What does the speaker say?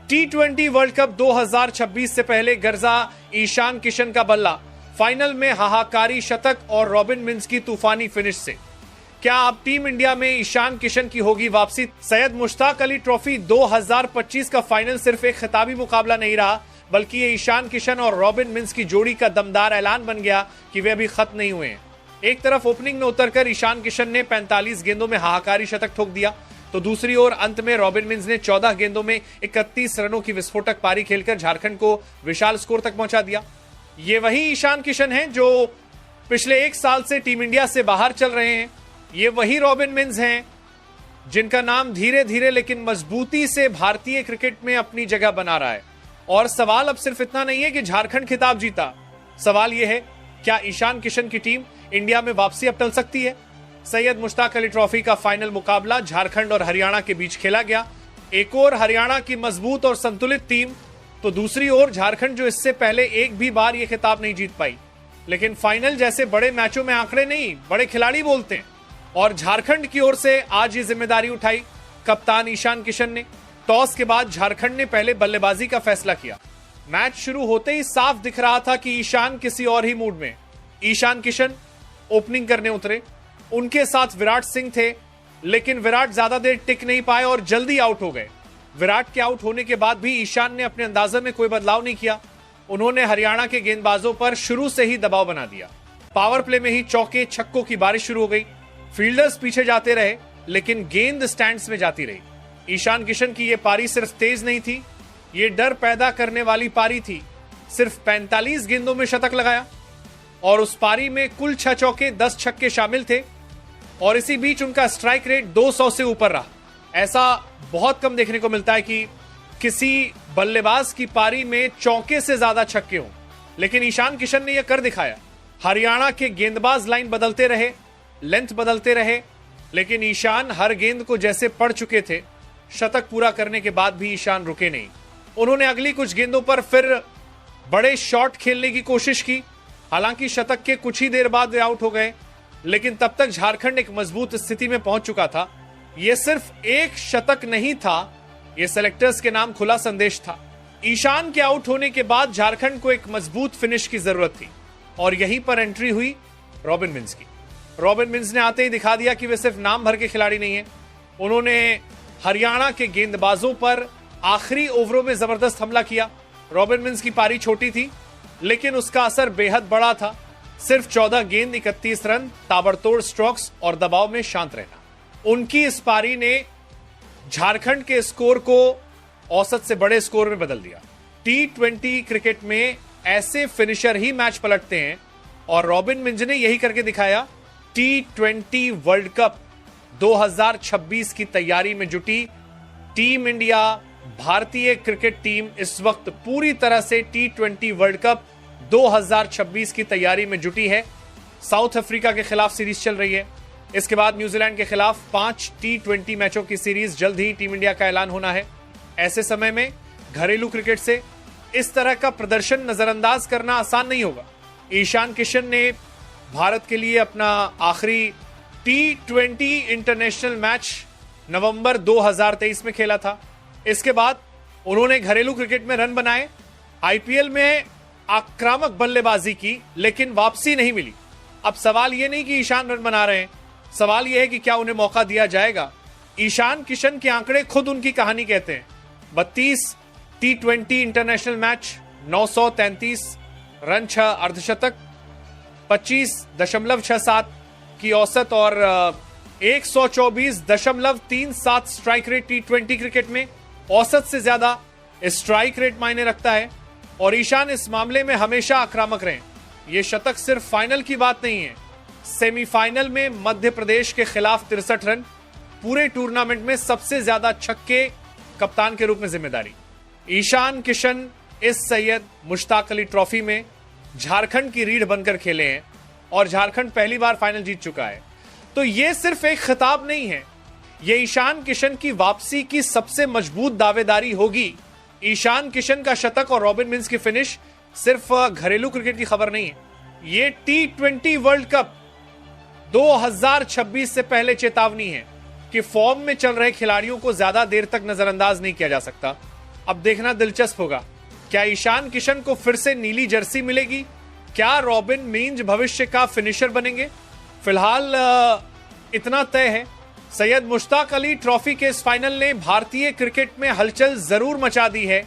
T20 world cup 2026 से पहले गर्जा ईशान किशन का बल्ला, फाइनल में हाहाकारी शतक और रॉबिन मिंज की तूफानी फिनिश से क्या अब टीम इंडिया में ईशान किशन की होगी वापसी? सैयद मुश्ताक अली ट्रॉफी 2025 का फाइनल सिर्फ एक खिताबी मुकाबला नहीं रहा, बल्कि ये ईशान किशन और रॉबिन मिंज की जोड़ी का दमदार ऐलान बन गया कि वे अभी खत्म नहीं हुए हैं। एक तरफ ओपनिंग में उतरकर ईशान किशन ने 45 गेंदों में हाहाकारी शतक ठोक दिया, तो दूसरी ओर अंत में रॉबिन मिंज ने 14 गेंदों में 31 रनों की विस्फोटक पारी खेलकर झारखंड को विशाल स्कोर तक पहुंचा दिया। ये वही ईशान किशन हैं जो पिछले एक साल से टीम इंडिया से बाहर चल रहे हैं। ये वही रॉबिन मिंज हैं जिनका नाम धीरे धीरे लेकिन मजबूती से भारतीय क्रिकेट में अपनी जगह बना रहा है। और सवाल अब सिर्फ इतना नहीं है कि झारखंड खिताब जीता, सवाल यह है क्या ईशान किशन की टीम इंडिया में वापसी अब टल सकती है? सैयद मुश्ताक अली ट्रॉफी का फाइनल मुकाबला झारखंड और हरियाणा के बीच खेला गया। एक और हरियाणा की मजबूत और संतुलित टीम, तो दूसरी ओर झारखंड जो इससे पहले एक भी बार यह खिताब नहीं जीत पाई। लेकिन फाइनल जैसे बड़े मैचों में आंकड़े नहीं, बड़े खिलाड़ी बोलते हैं। और झारखंड की ओर से आज ये जिम्मेदारी उठाई कप्तान ईशान किशन ने। टॉस के बाद झारखंड ने पहले बल्लेबाजी का फैसला किया। मैच शुरू होते ही साफ दिख रहा था कि ईशान किसी और ही मूड में। ईशान किशन ओपनिंग करने उतरे, उनके साथ विराट सिंह थे, लेकिन विराट ज्यादा देर टिक नहीं पाए और जल्दी आउट हो गए। विराट के आउट होने के बाद भी ईशान ने अपने अंदाजे में कोई बदलाव नहीं किया। उन्होंने हरियाणा के गेंदबाजों पर शुरू से ही दबाव बना दिया। पावर प्ले में ही चौके छक्कों की बारिश शुरू हो गई। फील्डर्स पीछे जाते रहे, लेकिन गेंद स्टैंड्स में जाती रही। ईशान किशन की यह पारी सिर्फ तेज नहीं थी, ये डर पैदा करने वाली पारी थी। सिर्फ 45 गेंदों में शतक लगाया और उस पारी में कुल 6 चौके 10 छक्के शामिल थे। और इसी बीच उनका स्ट्राइक रेट 200 से ऊपर रहा। ऐसा बहुत कम देखने को मिलता है कि किसी बल्लेबाज की पारी में चौके से ज्यादा छक्के हों, लेकिन ईशान किशन ने यह कर दिखाया। हरियाणा के गेंदबाज लाइन बदलते रहे, लेंथ बदलते रहे, लेकिन ईशान हर गेंद को जैसे पढ़ चुके थे। शतक पूरा करने के बाद भी ईशान रुके नहीं। उन्होंने अगली कुछ गेंदों पर फिर बड़े शॉट खेलने की कोशिश की। हालांकि शतक के कुछ ही देर बाद वे आउट हो गए, लेकिन तब तक झारखंड एक मजबूत स्थिति में पहुंच चुका था। यह सिर्फ एक शतक नहीं था, यह सेलेक्टर्स के नाम खुला संदेश था। ईशान के आउट होने के बाद झारखंड को एक मजबूत फिनिश की जरूरत थी और यहीं पर एंट्री हुई रॉबिन मिंज की। रॉबिन मिंज ने आते ही दिखा दिया कि वे सिर्फ नाम भर के खिलाड़ी नहीं हैं। उन्होंने हरियाणा के गेंदबाजों पर आखिरी ओवरों में जबरदस्त हमला किया। रॉबिन मिंज की पारी छोटी थी, लेकिन उसका असर बेहद बड़ा था। सिर्फ 14 गेंद 31 रन, ताबड़तोड़ स्ट्रोक्स और दबाव में शांत रहना। उनकी इस पारी ने झारखंड के स्कोर को औसत से बड़े स्कोर में बदल दिया। T20 क्रिकेट में ऐसे फिनिशर ही मैच पलटते हैं और रॉबिन मिंज ने यही करके दिखाया। T20 वर्ल्ड कप 2026 की तैयारी में जुटी टीम इंडिया, भारतीय क्रिकेट टीम इस वक्त पूरी तरह से T20 वर्ल्ड कप 2026 की तैयारी में जुटी है। साउथ अफ्रीका के खिलाफ सीरीज चल रही है। इसके बाद न्यूजीलैंड के खिलाफ 5 T20 मैचों की सीरीज जल्द ही टीम इंडिया का ऐलान होना है। ऐसे समय में घरेलू क्रिकेट से इस तरह का प्रदर्शन नजरअंदाज करना आसान नहीं होगा। ईशान किशन ने भारत के लिए अपना आखिरी T20 इंटरनेशनल मैच नवंबर 2023 में खेला था। इसके बाद उन्होंने घरेलू क्रिकेट में रन बनाए, आईपीएल में आक्रामक बल्लेबाजी की, लेकिन वापसी नहीं मिली। अब सवाल यह नहीं कि ईशान रन बना रहे हैं, सवाल यह है कि क्या उन्हें मौका दिया जाएगा। ईशान किशन के आंकड़े खुद उनकी कहानी कहते हैं। 32 T20 इंटरनेशनल मैच, 933 रन, 6 अर्धशतक, 25.67 की औसत और 124.37 स्ट्राइक रेट। T20 क्रिकेट में औसत से ज्यादा स्ट्राइक रेट मायने रखता है और ईशान इस मामले में हमेशा आक्रामक रहे। यह शतक सिर्फ फाइनल की बात नहीं है, सेमीफाइनल में मध्य प्रदेश के खिलाफ 63 रन, पूरे टूर्नामेंट में सबसे ज्यादा छक्के, कप्तान के रूप में जिम्मेदारी। ईशान किशन इस सैयद मुश्ताक अली ट्रॉफी में झारखंड की रीढ़ बनकर खेले हैं और झारखंड पहली बार फाइनल जीत चुका है। तो यह सिर्फ एक खिताब नहीं है, यह ईशान किशन की वापसी की सबसे मजबूत दावेदारी होगी। ईशान किशन का शतक और रॉबिन मिंज की फिनिश सिर्फ घरेलू क्रिकेट की खबर नहीं है, यह T20 वर्ल्ड कप 2026 से पहले चेतावनी है कि फॉर्म में चल रहे खिलाड़ियों को ज्यादा देर तक नजरअंदाज नहीं किया जा सकता। अब देखना दिलचस्प होगा, क्या ईशान किशन को फिर से नीली जर्सी मिलेगी? क्या रॉबिन मींज भविष्य का फिनिशर बनेंगे? फिलहाल इतना तय है, सैयद मुश्ताक अली ट्रॉफी के इस फाइनल ने भारतीय क्रिकेट में हलचल जरूर मचा दी है।